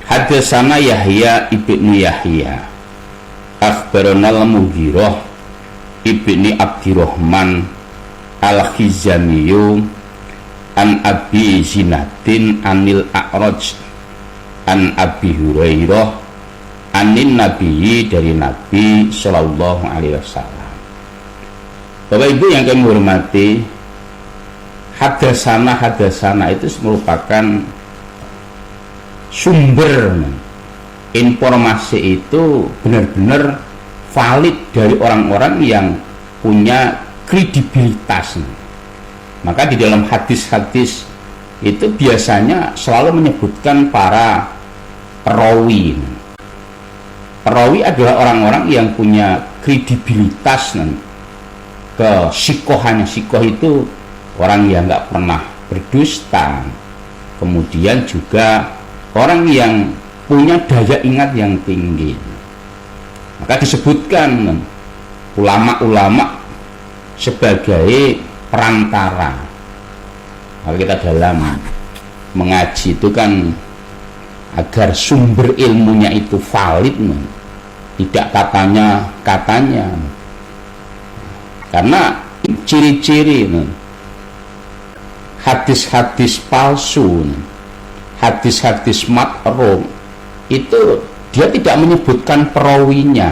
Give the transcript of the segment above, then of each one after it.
Hadatsana Yahya ibnu Yahya akhbarana al-Mughirah ibni Abdurrahman al-Khizamiyu an Abi Zinatin anil A'raj an Abi Hurairah anin Nabiyyi, dari Nabi Sallallahu Alaihi Wasallam. Bapak Ibu yang kami hormati, hadasana itu merupakan sumber informasi, itu benar-benar valid dari orang-orang yang punya kredibilitas. Maka di dalam hadis-hadis itu biasanya selalu menyebutkan para perawi. Perawi adalah orang-orang yang punya kredibilitas. Kesikohannya, sikoh itu orang yang nggak pernah berdusta, kemudian juga orang yang punya daya ingat yang tinggi. Maka disebutkan ulama-ulama sebagai perantara. Kalau kita dalam mengaji itu kan agar sumber ilmunya itu valid, tidak katanya. Karena ciri-ciri hadis-hadis palsu, hadis-hadis matruk itu dia tidak menyebutkan perawinya,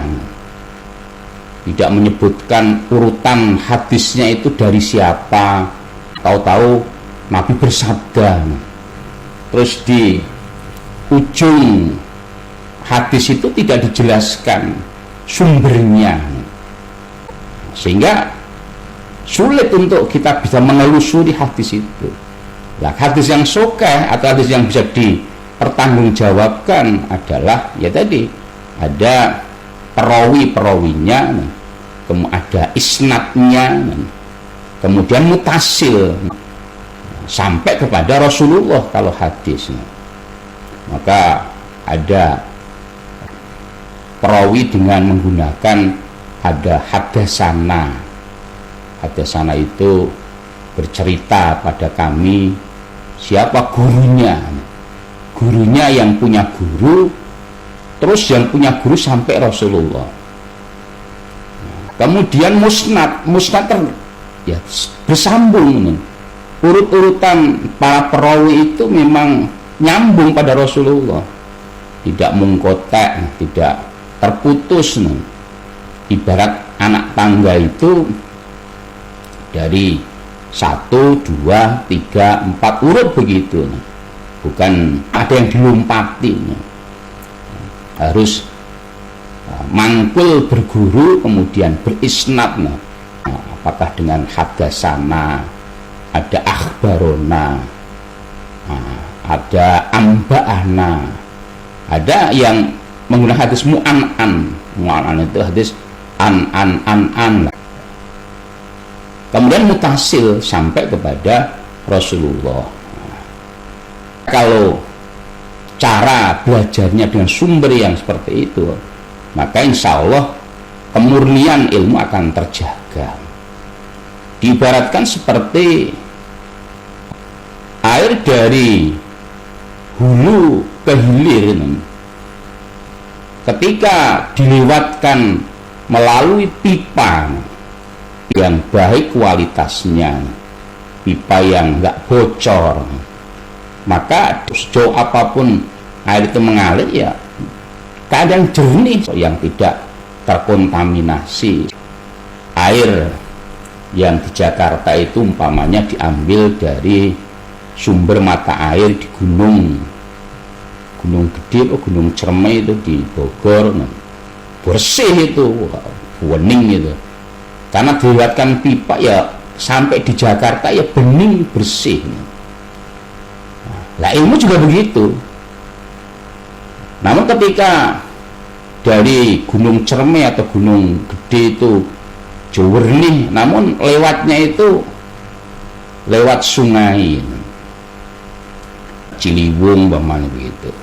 tidak menyebutkan urutan hadisnya itu dari siapa. Tahu-tahu Nabi bersabda, terus di ujung hadis itu tidak dijelaskan sumbernya, sehingga sulit untuk kita bisa menelusuri hadis itu. Nah, hadis yang sahih atau hadis yang bisa dipertanggungjawabkan adalah ya tadi ada perawi-perawinya, kemudian ada isnadnya, kemudian mutasil sampai kepada Rasulullah. Kalau hadis, maka ada perawi dengan menggunakan ada hadasana. Hadasana itu bercerita pada kami siapa gurunya yang punya guru, terus yang punya guru sampai Rasulullah. Kemudian musnad ya bersambung, urut-urutan para perawi itu memang nyambung pada Rasulullah, tidak mengkotek, tidak terputus. Ibarat anak tangga itu dari 1, 2, 3, 4 urut begitu, bukan ada yang dilompati. Harus mangkul berguru kemudian berisnad. Apakah dengan hadasana, ada akhbarona, ada amba'ana, ada yang menggunakan hadis mu'an itu hadis an. Kemudian mutasil sampai kepada Rasulullah. Kalau cara belajarnya dengan sumber yang seperti itu, maka insya Allah kemurnian ilmu akan terjaga. Diibaratkan seperti air dari hulu ke hilir, ketika dilewatkan melalui pipa yang baik kualitasnya, pipa yang enggak bocor, maka sejauh apapun air itu mengalir ya keadaan jernih yang tidak terkontaminasi. Air yang di Jakarta itu umpamanya diambil dari sumber mata air di gunung gede, gunung Cermai itu di Bogor, bersih itu, bening itu, karena dilewatkan pipa ya sampai di Jakarta ya bening bersih. Nah, ilmu juga begitu. Namun ketika dari gunung Cermai atau gunung gede itu jernih, namun lewatnya itu lewat sungai Ciliwung bagaimana begitu,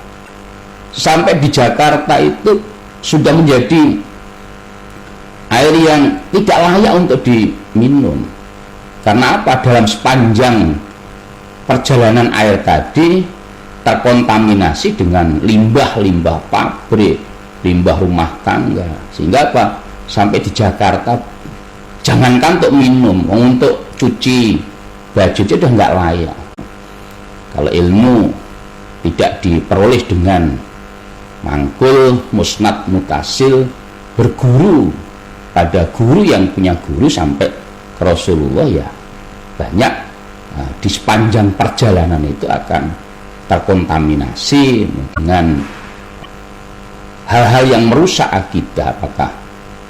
sampai di Jakarta itu sudah menjadi air yang tidak layak untuk diminum. Karena apa? Dalam sepanjang perjalanan air tadi terkontaminasi dengan limbah-limbah pabrik, limbah rumah tangga, sehingga apa? Sampai di Jakarta jangankan untuk minum, untuk cuci baju itu udah nggak layak. Kalau ilmu tidak diperoleh dengan mangkul, musnad, mutasil, berguru pada guru yang punya guru sampai ke Rasulullah, ya banyak di sepanjang perjalanan itu akan terkontaminasi dengan hal-hal yang merusak akidah, apakah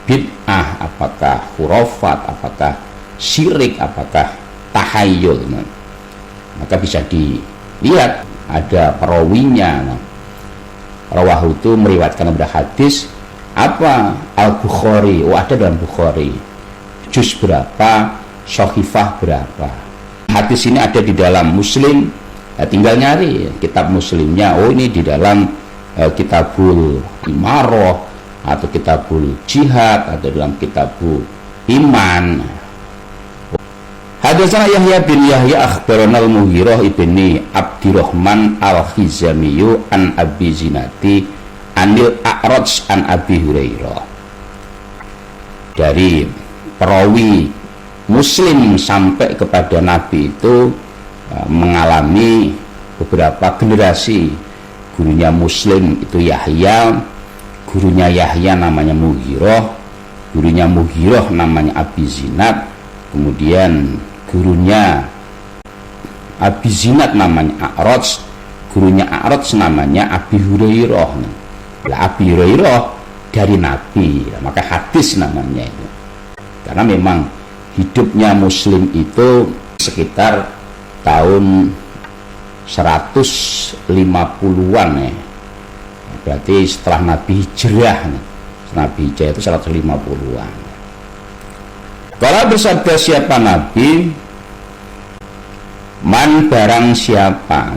bid'ah, apakah khurafat, apakah syirik, apakah tahayul. Maka bisa dilihat ada perawinya. Rawahu itu meriwayatkan pada hadis apa? Al-Bukhari. Ada dalam Bukhari. Juz berapa, Shahifah berapa. Hadis ini ada di dalam Muslim. Tinggal nyari kitab Muslimnya. Ini di dalam Kitabul Imaroh, atau Kitabul Jihad, atau dalam Kitabul Iman. Hadatsana Yahya bin Yahya akhbarana al-Mughirah ibni Abdurrahman al-Khizamiyu an Abi Zinati anil A'raj an Abi Hurairah. Dari perawi Muslim sampai kepada Nabi itu mengalami beberapa generasi. Gurunya Muslim itu Yahya, gurunya Yahya namanya Mughirah, gurunya Mughirah namanya Abi Zinat, kemudian gurunya Abi Zinat namanya A'raj, gurunya A'raj namanya Abi Hurairah. Abi Hurairah dari Nabi, maka hadis namanya itu. Karena memang hidupnya Muslim itu sekitar tahun 150-an ya. Berarti setelah Nabi Hijrah. Nabi Hijrah itu 150-an. Kalau bersabda siapa Nabi, man barang siapa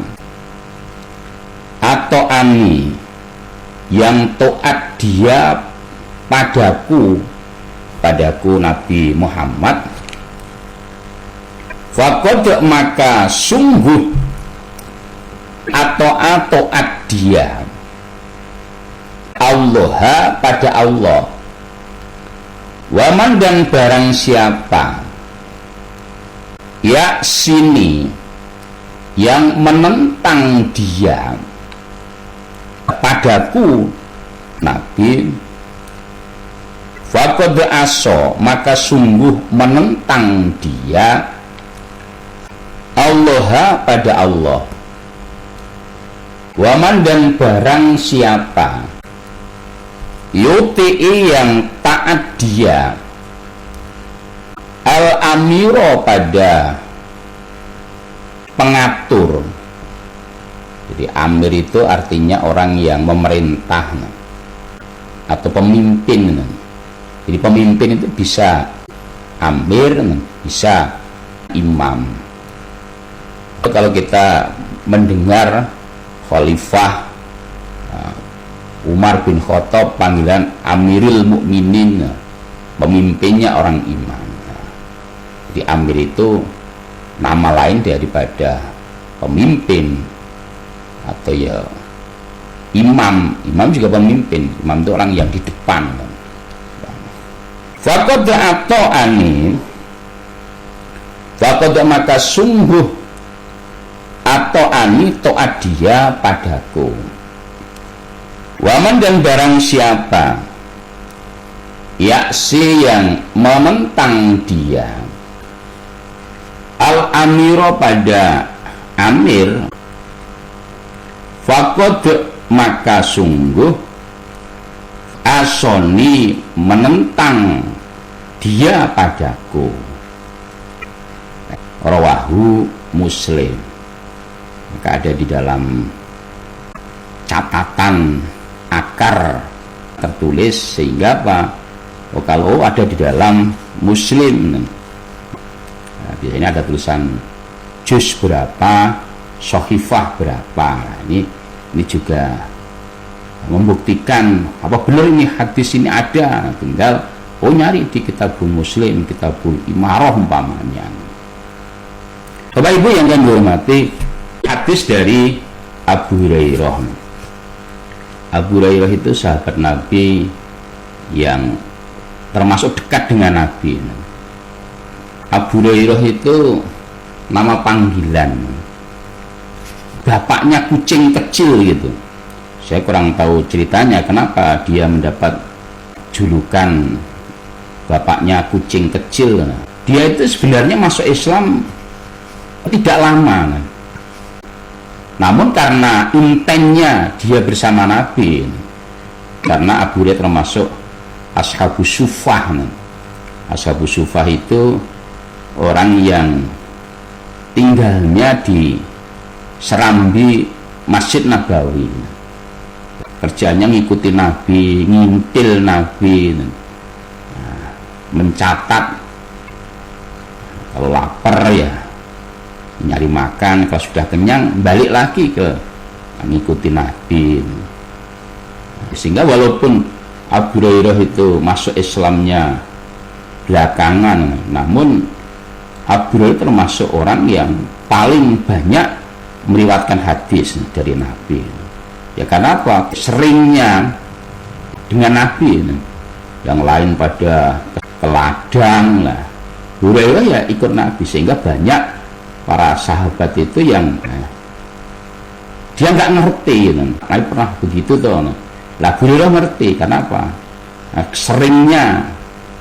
atau ani yang taat dia padaku Nabi Muhammad, faqad maka sungguh atau taat dia Allah pada Allah. Waman dan barang siapa ya sini yang menentang dia padaku Nabi, faqad aso maka sungguh menentang dia Allah pada Allah. Waman dan barang siapa yuti'i yang taat dia al-amiro pada pengatur. Jadi amir itu artinya orang yang memerintah atau pemimpin. Jadi pemimpin itu bisa amir, bisa imam. Kalau kita mendengar Khalifah Umar bin Khattab panggilan Amirul Mukminin, pemimpinnya orang imam. Jadi amir itu nama lain daripada pemimpin, atau ya imam. Imam juga pemimpin. Imam itu orang yang di depan. Faqad ata'ani, faqad maka sungguh ata'ani taat dia padaku. Waman dan barang siapa yaksi yang menentang dia al-amiro pada amir, faqad maka sungguh asoni menentang dia padaku. Rawahu Muslim. Maka ada di dalam catatan akar tertulis, sehingga apa? Kalau ada di dalam Muslim, biasanya ada tulisan juz berapa, Shahifah berapa. Ini juga membuktikan apa benar ini hadis ini ada. Tinggal nyari di Kitabul Muslim, Kitabul Imaroh umpamanya. Bapak Ibu yang kami hormati, hadis dari Abu Hurairah. Abu Hurairah itu sahabat Nabi yang termasuk dekat dengan Nabi. Abu Hurairah itu nama panggilan, bapaknya kucing kecil gitu. Saya kurang tahu ceritanya kenapa dia mendapat julukan bapaknya kucing kecil. Dia itu sebenarnya masuk Islam tidak lama, namun karena intennya dia bersama Nabi, karena Abu Hurairah termasuk Ashabus Suffah. Ashabus Suffah itu orang yang tinggalnya di serambi Masjid Nabawi, kerjanya ngikuti Nabi, ngintil Nabi, mencatat kalau lapar ya nyari makan, kalau sudah kenyang balik lagi ke ngikuti Nabi. Sehingga walaupun Abu Hurairah itu masuk Islamnya belakangan, namun Abu Hurairah termasuk orang yang paling banyak meriwayatkan hadis dari Nabi. Ya karena apa? Seringnya dengan Nabi. Yang lain pada ke ladang lah, Hurairah ya ikut Nabi, sehingga banyak para sahabat itu yang dia nggak ngerti. Nabi pernah begitu tuh. Lah Hurairah ngerti. Kenapa? Seringnya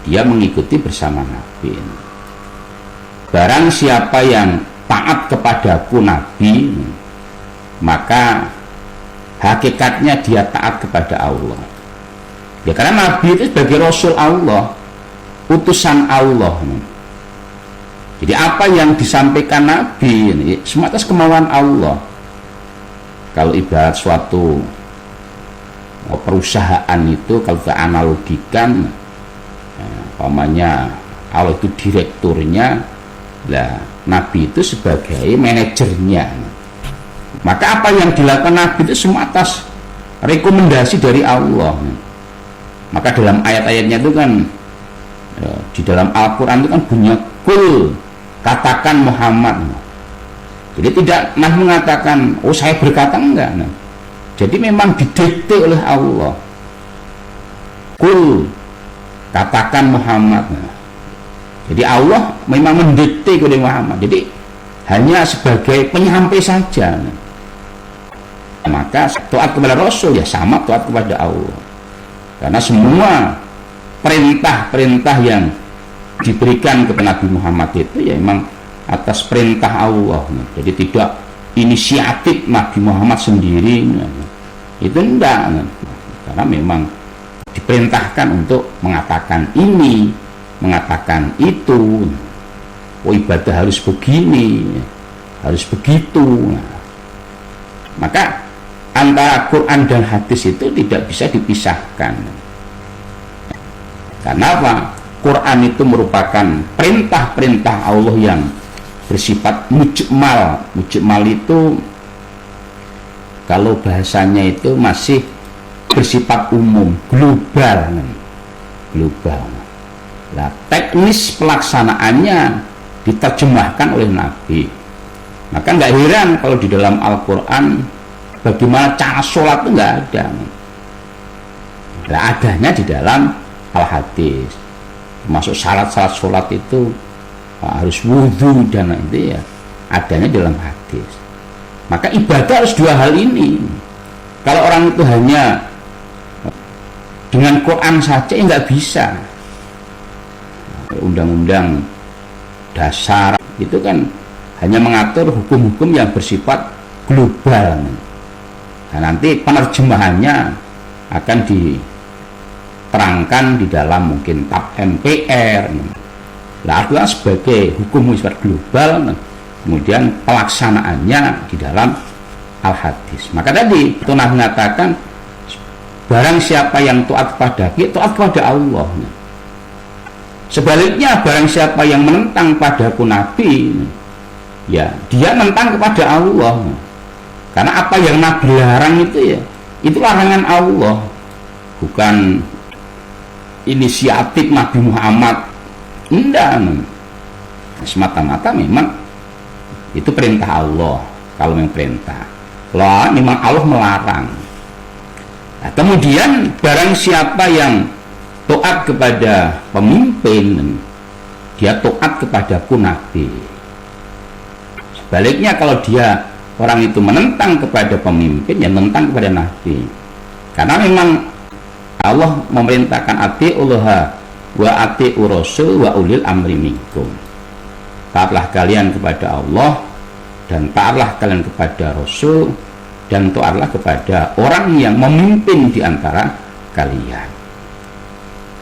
dia mengikuti bersama Nabi. Barang siapa yang taat kepadaku Nabi, maka hakikatnya dia taat kepada Allah. Ya karena Nabi itu sebagai Rasul Allah, utusan Allah. Jadi apa yang disampaikan Nabi ini semua atas kemauan Allah. Kalau ibarat suatu perusahaan itu, kalau kita analogikan, umpamanya Allah itu direkturnya, lah Nabi itu sebagai manajernya. Maka apa yang dilakukan Nabi itu semua atas rekomendasi dari Allah. Maka dalam ayat-ayatnya itu kan, di dalam Al-Quran itu kan bunyinya kul, katakan Muhammad. Jadi tidak Nabi mengatakan, oh saya berkata, enggak. Jadi memang didikte oleh Allah. Kul, katakan Muhammad. Jadi Allah memang mendikte kepada Muhammad. Jadi hanya sebagai penyampai saja. Maka taat kepada Rasul ya sama taat kepada Allah. Karena semua perintah-perintah yang diberikan kepada Nabi Muhammad itu ya memang atas perintah Allah. Jadi tidak inisiatif Nabi Muhammad sendiri. Itu enggak. Karena memang diperintahkan untuk mengatakan ini, mengatakan itu. Oh ibadah harus begini, harus begitu. Maka antara Quran dan hadis itu tidak bisa dipisahkan. Karena apa? Quran itu merupakan perintah-perintah Allah yang bersifat mujmal. Mujmal itu kalau bahasanya itu masih bersifat umum, global. Global. Nah, teknis pelaksanaannya diterjemahkan oleh Nabi. Maka nggak heran kalau di dalam Al-Quran bagaimana cara sholat itu nggak ada. Nah, adanya di dalam Al-Hadis. Masuk syarat-syarat sholat itu harus wudhu dan itu ya adanya dalam hadis. Maka ibadah harus dua hal ini. Kalau orang itu hanya dengan Quran saja ya nggak bisa. Undang-undang dasar itu kan hanya mengatur hukum-hukum yang bersifat global. Nah, nanti penerjemahannya akan diterangkan di dalam mungkin TAP MPR. Nah, artinya sebagai hukum bersifat global, kemudian pelaksanaannya di dalam Al-Hadis. Maka tadi itu Nabi mengatakan barang siapa yang taat kepada Allah. Sebaliknya barang siapa yang menentang padaku Nabi, ya dia menentang kepada Allah. Karena apa yang Nabi larang itu ya itu larangan Allah, bukan inisiatif Nabi Muhammad. Enggak, semata-mata memang itu perintah Allah. Kalau memang perintah, Lah, memang Allah melarang. Nah, kemudian barang siapa yang taat kepada pemimpin, dia taat kepadaku Nabi. Sebaliknya kalau dia orang itu menentang kepada pemimpin, ya menentang kepada Nabi. Karena memang Allah memerintahkan atiullaha wa atiur rasul wa ulil amri minkum. Taatlah kalian kepada Allah dan taatlah kalian kepada Rasul dan taatlah kepada orang yang memimpin di antara kalian.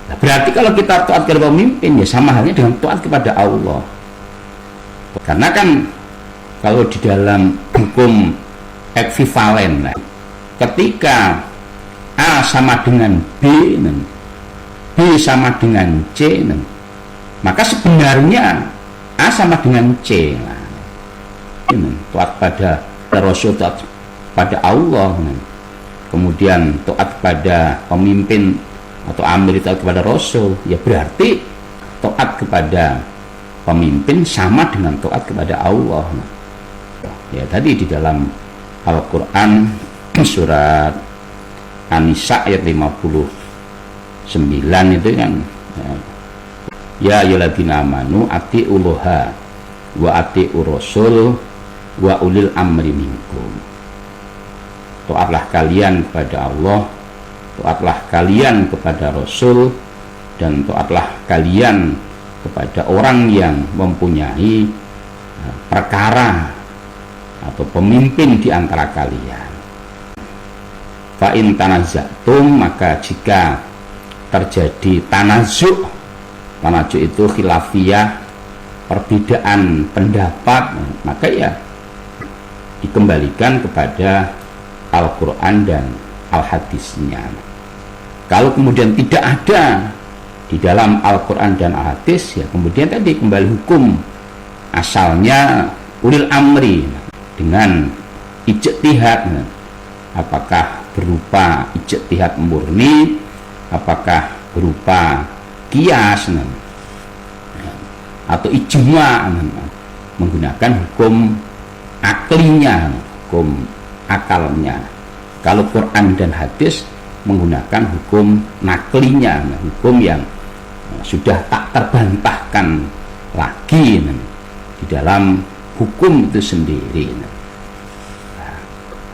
Nah, berarti kalau kita taat kepada pemimpin, ya sama halnya dengan taat kepada Allah. Karena kan kalau di dalam hukum ekvivalen, ketika A sama dengan B, B sama dengan C, maka sebenarnya A sama dengan C. Taat pada Rasul, taat pada Allah, kemudian taat pada pemimpin atau amir, taat kepada Rasul, ya berarti taat kepada pemimpin sama dengan taat kepada Allah. Ya tadi di dalam Al-Quran surat An-Nisa ayat 59 itu kan, ya ayyuhalladzina amanu atiullaha wa atiur rasul wa ulil amri minkum. Taatlah kalian kepada Allah, taatlah kalian kepada Rasul, dan taatlah kalian kepada orang yang mempunyai perkara atau pemimpin di antara kalian. Fa in tanazatum, maka jika terjadi tanazu itu khilafiyah, perbedaan pendapat, maka ya dikembalikan kepada Al-Quran dan Al-Hadisnya. Kalau kemudian tidak ada di dalam Al-Quran dan Al-Hadis, ya kemudian tadi kembali hukum asalnya ulil amri dengan ijtihad, apakah berupa ijtihad murni, apakah berupa qiyas atau ijma, menggunakan hukum aklinya, hukum akalnya. Kalau Quran dan hadis menggunakan hukum naklinya, hukum yang sudah tak terbantahkan lagi di dalam hukum itu sendiri.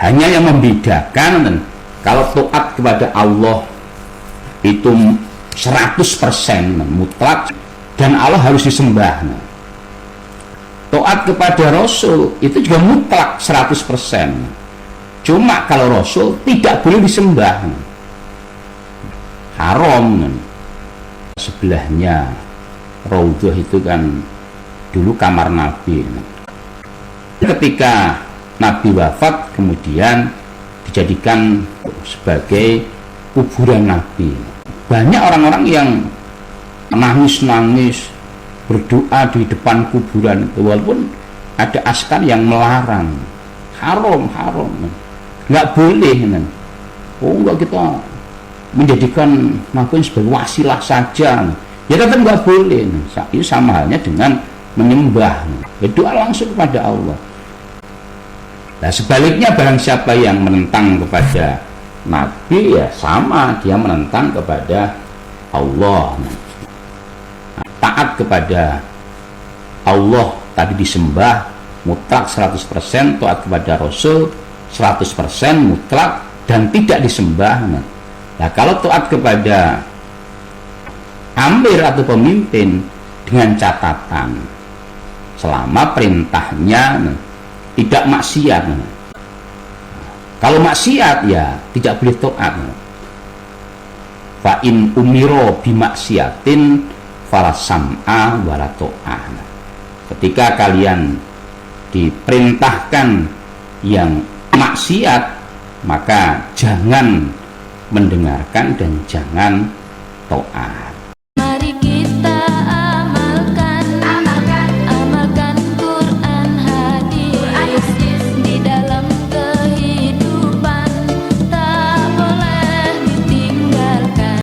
Hanya yang membedakan, kalau taat kepada Allah itu 100% mutlak dan Allah harus disembah. Taat kepada Rasul itu juga mutlak 100%. Cuma kalau Rasul tidak boleh disembah, haram. Sebelahnya Raudhah itu kan dulu kamar Nabi. Ketika Nabi wafat, kemudian dijadikan sebagai kuburan Nabi. Banyak orang-orang yang nangis-nangis berdoa di depan kuburan itu, walaupun ada askar yang melarang, haram, nggak boleh. Oh, enggak, kita menjadikan Nabi sebagai wasilah saja, ya tetap nggak boleh. Itu sama halnya dengan menyembah, berdoa langsung kepada Allah. Nah, sebaliknya barang siapa yang menentang kepada Nabi, ya sama, dia menentang kepada Allah. Taat kepada Allah tadi disembah mutlak 100%, taat kepada Rasul 100% mutlak dan tidak disembah. Nah, kalau taat kepada amir atau pemimpin dengan catatan selama perintahnya tidak maksiat. Kalau maksiat, ya tidak boleh taat. Fa in umiro bimaksiatin fala sam'a wala ta'ah. Ketika kalian diperintahkan yang maksiat, maka jangan mendengarkan dan jangan taat.